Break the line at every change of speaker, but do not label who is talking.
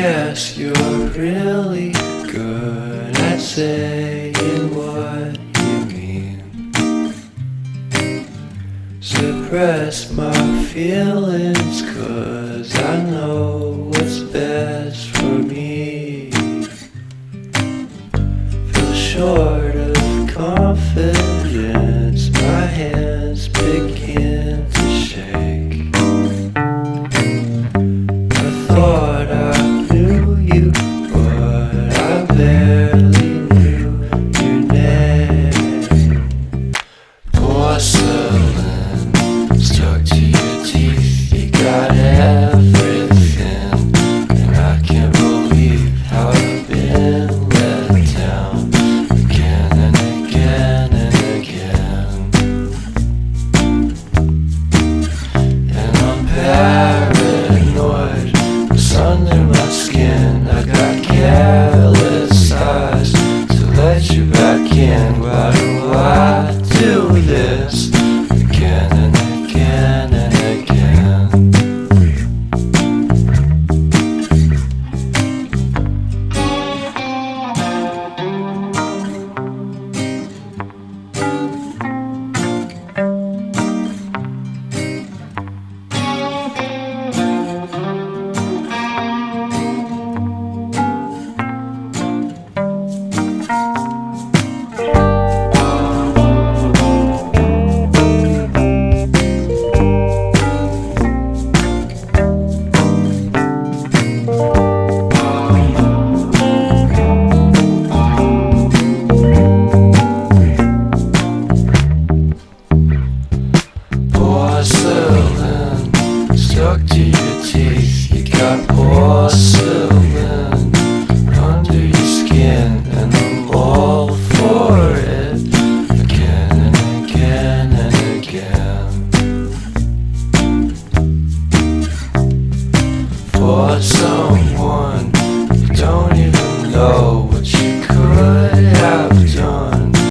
guess you're really good at saying what you mean. Suppress my feelings, 'cause I know what's best for me. Feel short of confidence, my hands begin to shake. I thought I knew you, but I barely knew your name. Porcelain stuck to your teeth, you got everything, and I can't believe how I've been let down again and again and again. And I'm paranoid, it's under my skin. I got careless eyes to let you back in. Why do I do this again and again and again? Porcelain stuck to your teeth, you got porcelain.